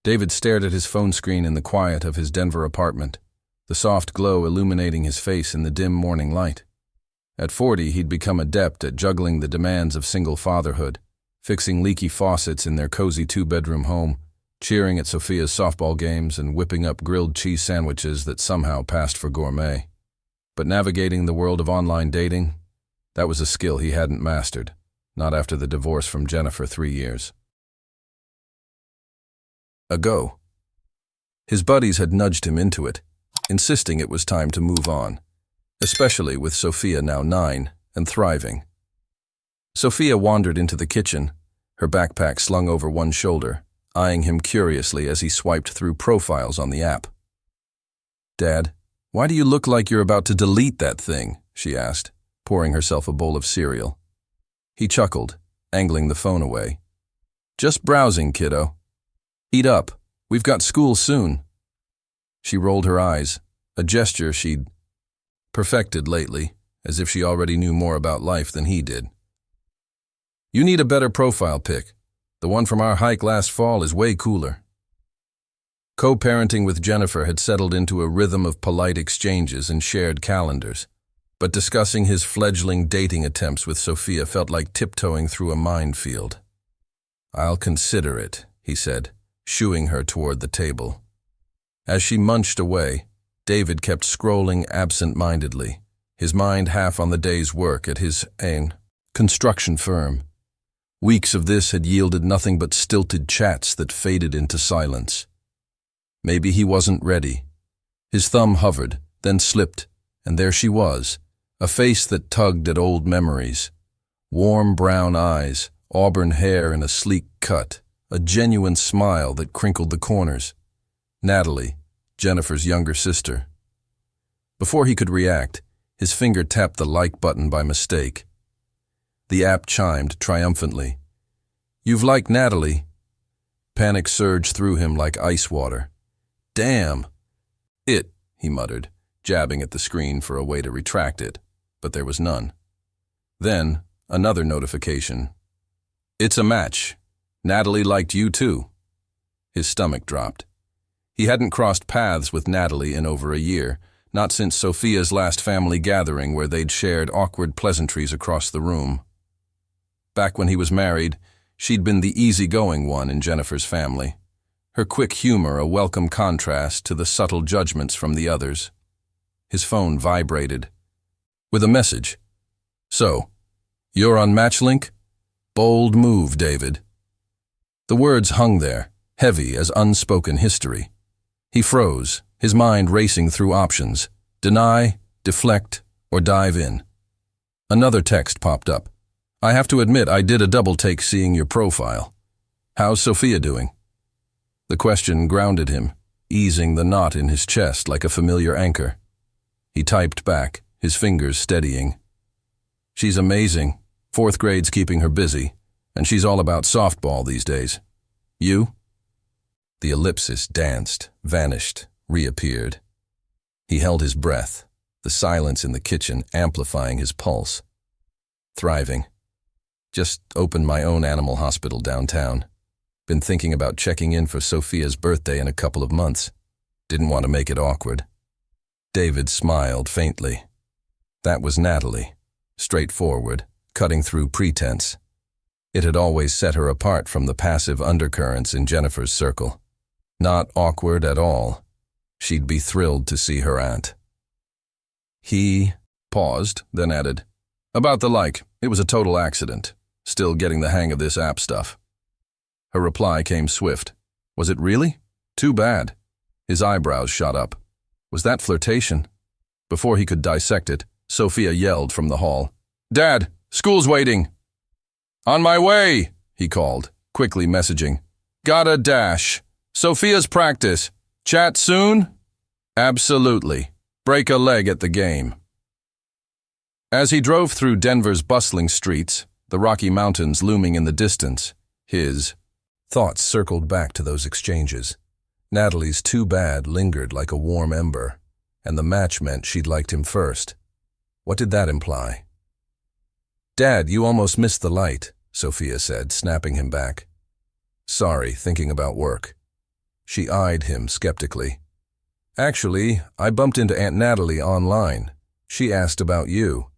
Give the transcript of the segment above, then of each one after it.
David stared at his phone screen in the quiet of his Denver apartment, the soft glow illuminating his face in the dim morning light. At 40, he'd become adept at juggling the demands of single fatherhood, fixing leaky faucets in their cozy two-bedroom home, cheering at Sophia's softball games, and whipping up grilled cheese sandwiches that somehow passed for gourmet. But navigating the world of online dating, that was a skill he hadn't mastered, not after the divorce from Jennifer 3 years ago. His buddies had nudged him into it, insisting it was time to move on, especially with Sophia now 9 and thriving. Sophia wandered into the kitchen, her backpack slung over one shoulder, eyeing him curiously as he swiped through profiles on the app. "Dad, why do you look like you're about to delete that thing?" she asked, pouring herself a bowl of cereal. He chuckled, angling the phone away. "Just browsing, kiddo. Eat up. We've got school soon." She rolled her eyes, a gesture she'd perfected lately, as if she already knew more about life than he did. "You need a better profile pic. The one from our hike last fall is way cooler." Co-parenting with Jennifer had settled into a rhythm of polite exchanges and shared calendars, but discussing his fledgling dating attempts with Sophia felt like tiptoeing through a minefield. "I'll consider it," he said, shooing her toward the table. As she munched away, David kept scrolling absent-mindedly, his mind half on the day's work at his construction firm. Weeks of this had yielded nothing but stilted chats that faded into silence. Maybe he wasn't ready. His thumb hovered, then slipped, and there she was, a face that tugged at old memories. Warm brown eyes, auburn hair in a sleek cut, a genuine smile that crinkled the corners. Natalie, Jennifer's younger sister. Before he could react, his finger tapped the like button by mistake. The app chimed triumphantly. "You've liked Natalie." Panic surged through him like ice water. "Damn!" He muttered, jabbing at the screen for a way to retract it, but there was none. Then, another notification. "It's a match. Natalie liked you too." His stomach dropped. He hadn't crossed paths with Natalie in over a year, not since Sophia's last family gathering where they'd shared awkward pleasantries across the room. Back when he was married, she'd been the easygoing one in Jennifer's family, her quick humor a welcome contrast to the subtle judgments from the others. His phone vibrated. With a message. "So, you're on Matchlink? Bold move, David." The words hung there, heavy as unspoken history. He froze, his mind racing through options: deny, deflect, or dive in. Another text popped up. "I have to admit I did a double take seeing your profile. How's Sophia doing?" The question grounded him, easing the knot in his chest like a familiar anchor. He typed back, his fingers steadying. "She's amazing. 4th grade's keeping her busy, and she's all about softball these days. You?" The ellipsis danced, vanished, reappeared. He held his breath, the silence in the kitchen amplifying his pulse. "Thriving. Just opened my own animal hospital downtown. Been thinking about checking in for Sophia's birthday in a couple of months. Didn't want to make it awkward." David smiled faintly. That was Natalie, straightforward, cutting through pretense. It had always set her apart from the passive undercurrents in Jennifer's circle. Not awkward at all. She'd be thrilled to see her aunt. He paused, then added, "About the like, it was a total accident. Still getting the hang of this app stuff." Her reply came swift. "Was it really? Too bad." His eyebrows shot up. Was that flirtation? Before he could dissect it, Sophia yelled from the hall. "Dad, school's waiting." "On my way," he called, quickly messaging. "Gotta dash. Sophia's practice. Chat soon?" "Absolutely. Break a leg at the game." As he drove through Denver's bustling streets, the Rocky Mountains looming in the distance, his thoughts circled back to those exchanges. Natalie's "too bad" lingered like a warm ember, and the match meant she'd liked him first. What did that imply? "Dad, you almost missed the light," Sophia said, snapping him back. "Sorry, thinking about work." She eyed him skeptically. Actually, I bumped into Aunt Natalie online. She asked about you.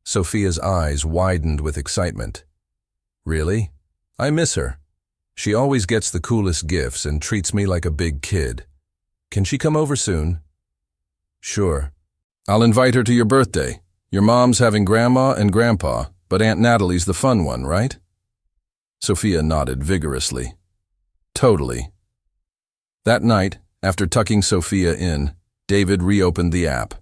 Sophia's eyes widened with excitement. Really? I miss her. She always gets the coolest gifts and treats me like a big kid. Can she come over soon? Sure. I'll invite her to your birthday. Your mom's having Grandma and Grandpa, but Aunt Natalie's the fun one, right? Sophia nodded vigorously. Totally. That night, after tucking Sophia in, David reopened the app.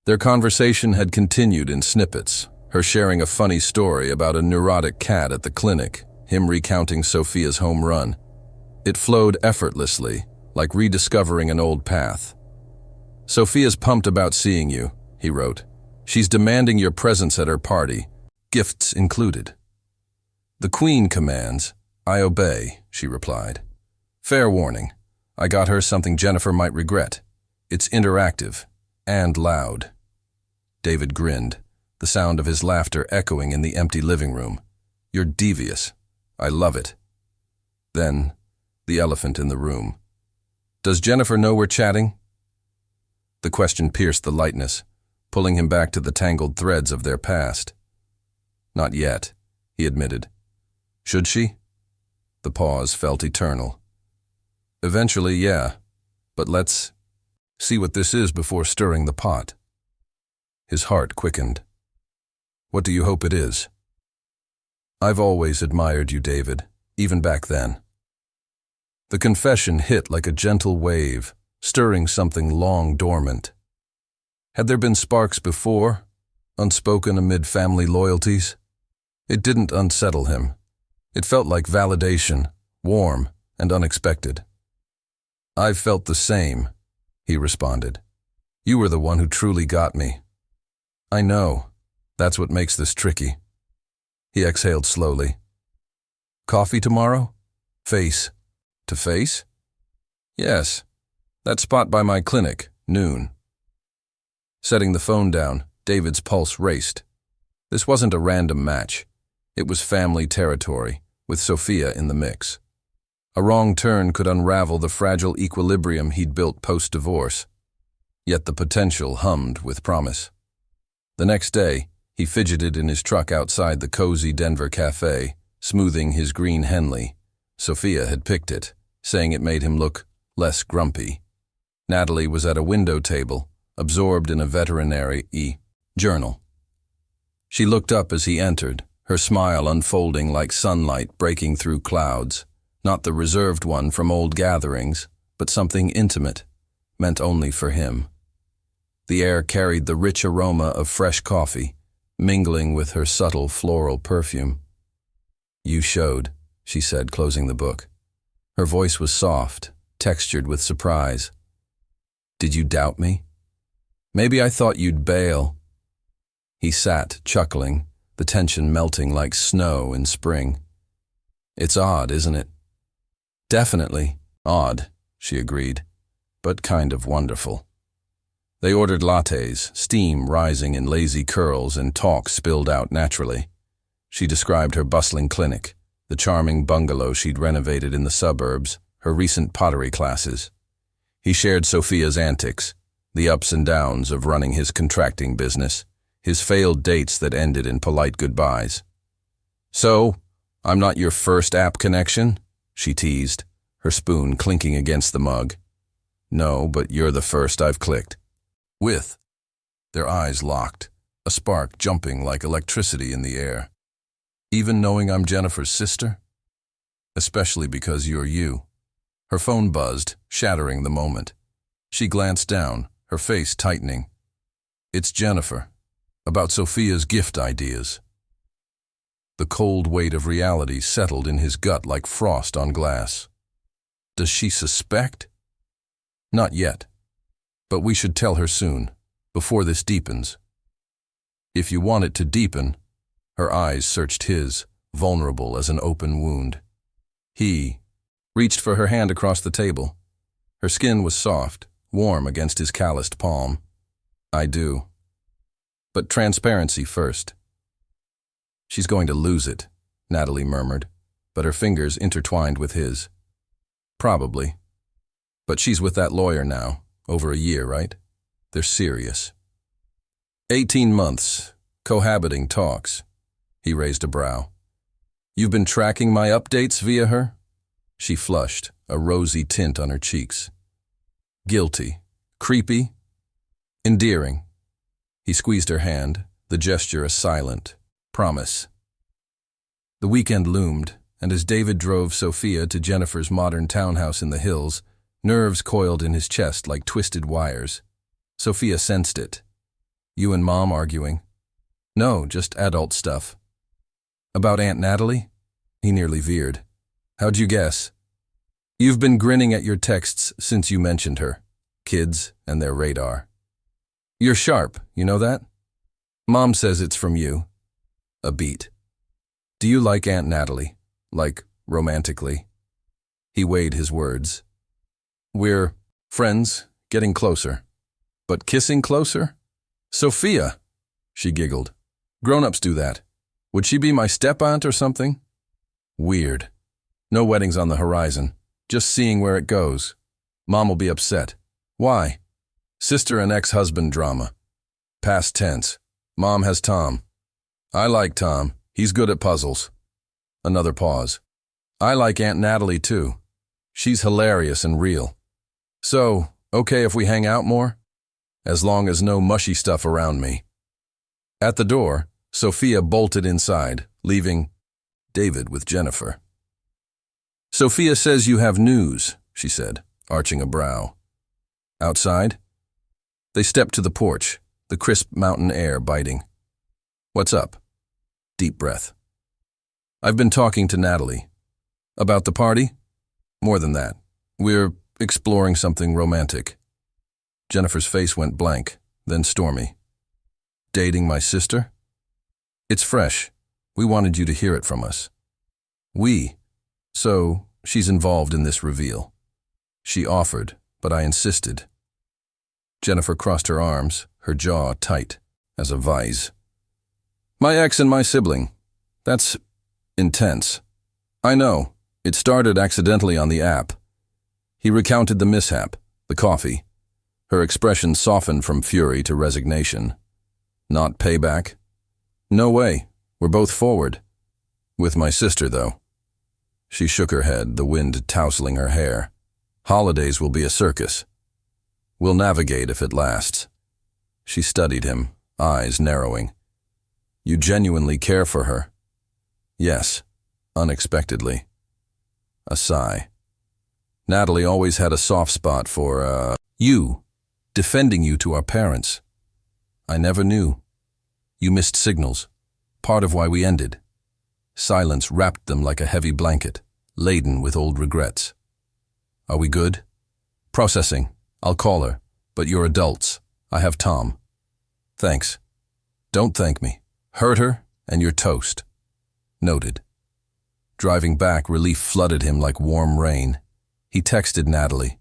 Their conversation had continued in snippets, her sharing a funny story about a neurotic cat at the clinic, him recounting Sophia's home run. It flowed effortlessly, like rediscovering an old path. Sophia's pumped about seeing you, he wrote. She's demanding your presence at her party, gifts included. The Queen commands. I obey, she replied. Fair warning. I got her something Jennifer might regret. It's interactive and loud. David grinned, the sound of his laughter echoing in the empty living room. You're devious. I love it. Then, the elephant in the room. Does Jennifer know we're chatting? The question pierced the lightness, pulling him back to the tangled threads of their past. Not yet, he admitted. Should she? The pause felt eternal. Eventually, yeah, but let's see what this is before stirring the pot. His heart quickened. What do you hope it is? I've always admired you, David, even back then. The confession hit like a gentle wave, stirring something long dormant. Had there been sparks before, unspoken amid family loyalties? It didn't unsettle him. It felt like validation, warm and unexpected. I've felt the same, he responded. You were the one who truly got me. I know. That's what makes this tricky. He exhaled slowly. Coffee tomorrow? Face to face? Yes. That spot by my clinic, noon. Setting the phone down, David's pulse raced. This wasn't a random match. It was family territory, with Sophia in the mix. A wrong turn could unravel the fragile equilibrium he'd built post-divorce. Yet the potential hummed with promise. The next day, he fidgeted in his truck outside the cozy Denver cafe, smoothing his green Henley. Sophia had picked it, saying it made him look less grumpy. Natalie was at a window table, absorbed in a veterinary journal. She looked up as he entered, her smile unfolding like sunlight breaking through clouds, not the reserved one from old gatherings, but something intimate, meant only for him. The air carried the rich aroma of fresh coffee, mingling with her subtle floral perfume. You showed, she said, closing the book. Her voice was soft, textured with surprise. Did you doubt me? Maybe I thought you'd bail. He sat, chuckling, the tension melting like snow in spring. It's odd, isn't it? Definitely odd, she agreed, but kind of wonderful. They ordered lattes, steam rising in lazy curls and talk spilled out naturally. She described her bustling clinic, the charming bungalow she'd renovated in the suburbs, her recent pottery classes. He shared Sophia's antics, the ups and downs of running his contracting business, his failed dates that ended in polite goodbyes. So, I'm not your first app connection? She teased, her spoon clinking against the mug. No, but you're the first I've clicked. With. Their eyes locked, a spark jumping like electricity in the air. Even knowing I'm Jennifer's sister? Especially because you're you. Her phone buzzed, shattering the moment. She glanced down, her face tightening. It's Jennifer, about Sophia's gift ideas. The cold weight of reality settled in his gut like frost on glass. Does she suspect? Not yet. But we should tell her soon, before this deepens. If you want it to deepen, her eyes searched his, vulnerable as an open wound. He reached for her hand across the table. Her skin was soft, warm against his calloused palm. I do. But transparency first. She's going to lose it, Natalie murmured, but her fingers intertwined with his. Probably, But she's with that lawyer now, over a year, right? They're serious. 18 months, cohabiting talks. He raised a brow. You've been tracking my updates via her? She flushed, a rosy tint on her cheeks. Guilty. Creepy. Endearing. He squeezed her hand, the gesture a silent promise. The weekend loomed, and as David drove Sophia to Jennifer's modern townhouse in the hills, nerves coiled in his chest like twisted wires. Sophia sensed it. You and Mom arguing? No, just adult stuff. About Aunt Natalie? He nearly veered. How'd you guess? You've been grinning at your texts since you mentioned her. Kids and their radar. You're sharp, you know that? Mom says it's from you. A beat. Do you like Aunt Natalie? Like, romantically? He weighed his words. We're friends, getting closer. But kissing closer? Sophia! She giggled. Grown-ups do that. Would she be my step-aunt or something? Weird. No weddings on the horizon. Just seeing where it goes. Mom will be upset. Why? Sister and ex-husband drama. Past tense. Mom has Tom. I like Tom. He's good at puzzles. Another pause. I like Aunt Natalie too. She's hilarious and real. So, okay if we hang out more? As long as no mushy stuff around me. At the door, Sophia bolted inside, leaving David with Jennifer. Sophia says you have news, she said, arching a brow. Outside? They stepped to the porch, the crisp mountain air biting. What's up? Deep breath. I've been talking to Natalie. About the party? More than that. We're exploring something romantic. Jennifer's face went blank, then stormy. Dating my sister? It's fresh. We wanted you to hear it from us. We. So, she's involved in this reveal. She offered, but I insisted. Jennifer crossed her arms, her jaw tight, as a vise. My ex and my sibling. That's intense. I know. It started accidentally on the app. He recounted the mishap, the coffee. Her expression softened from fury to resignation. Not payback? No way. We're both forward. With my sister, though. She shook her head, the wind tousling her hair. Holidays will be a circus. We'll navigate if it lasts. She studied him, eyes narrowing. You genuinely care for her? Yes, unexpectedly. A sigh. Natalie always had a soft spot for, you, defending you to our parents. I never knew. You missed signals, part of why we ended. Silence wrapped them like a heavy blanket, laden with old regrets. Are we good? Processing. I'll call her, but you're adults. I have Tom. Thanks. Don't thank me. Hurt her, and you're toast. Noted. Driving back, relief flooded him like warm rain. He texted Natalie.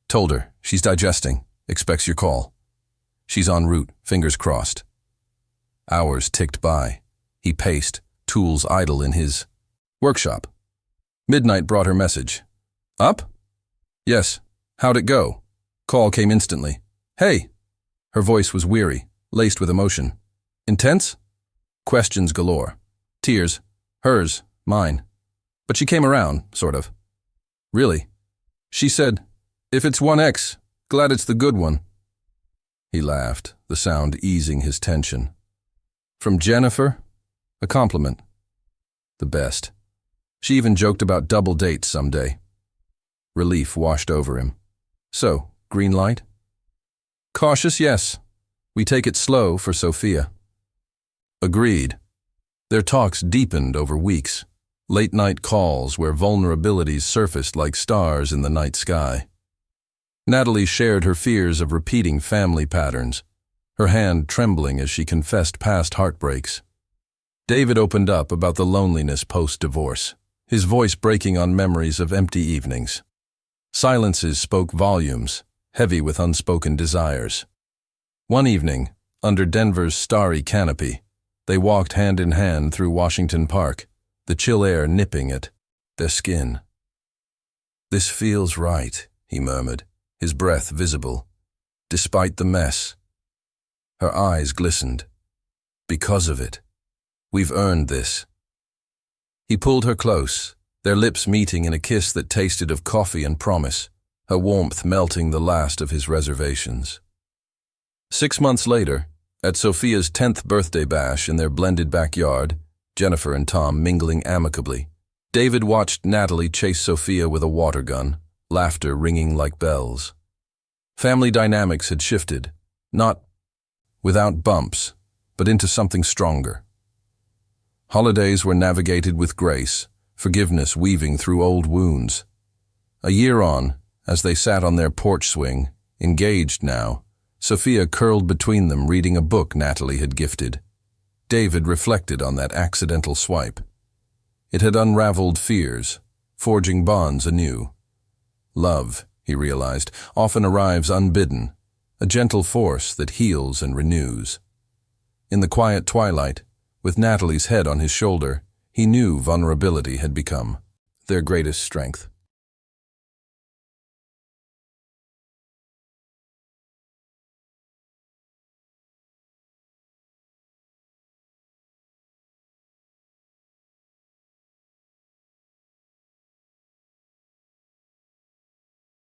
Told her, she's digesting, expects your call. She's en route, fingers crossed. Hours ticked by. He paced, tools idle in his workshop. Midnight brought her message. Up? Yes. How'd it go? Call came instantly. Hey! Her voice was weary, laced with emotion. Intense? Questions galore. Tears. Hers, mine. But she came around, sort of. Really? She said, if it's 1X, glad it's the good one. He laughed, the sound easing his tension. From Jennifer? A compliment. The best. She even joked about double dates someday. Relief washed over him. So, green light? Cautious, yes. We take it slow for Sophia. Agreed. Their talks deepened over weeks. Late-night calls where vulnerabilities surfaced like stars in the night sky. Natalie shared her fears of repeating family patterns, her hand trembling as she confessed past heartbreaks. David opened up about the loneliness post-divorce, his voice breaking on memories of empty evenings. Silences spoke volumes, heavy with unspoken desires. One evening, under Denver's starry canopy, they walked hand in hand through Washington Park, the chill air nipping at their skin. This feels right, he murmured, his breath visible. Despite the mess. Her eyes glistened. Because of it. We've earned this. He pulled her close, their lips meeting in a kiss that tasted of coffee and promise, her warmth melting the last of his reservations. 6 months later, at Sophia's 10th birthday bash in their blended backyard, Jennifer and Tom mingling amicably, David watched Natalie chase Sophia with a water gun, laughter ringing like bells. Family dynamics had shifted, not without bumps, but into something stronger. Holidays were navigated with grace, forgiveness weaving through old wounds. A year on, as they sat on their porch swing, engaged now, Sophia curled between them reading a book Natalie had gifted. David reflected on that accidental swipe. It had unraveled fears, forging bonds anew. Love, he realized, often arrives unbidden, a gentle force that heals and renews. In the quiet twilight, with Natalie's head on his shoulder, he knew vulnerability had become their greatest strength.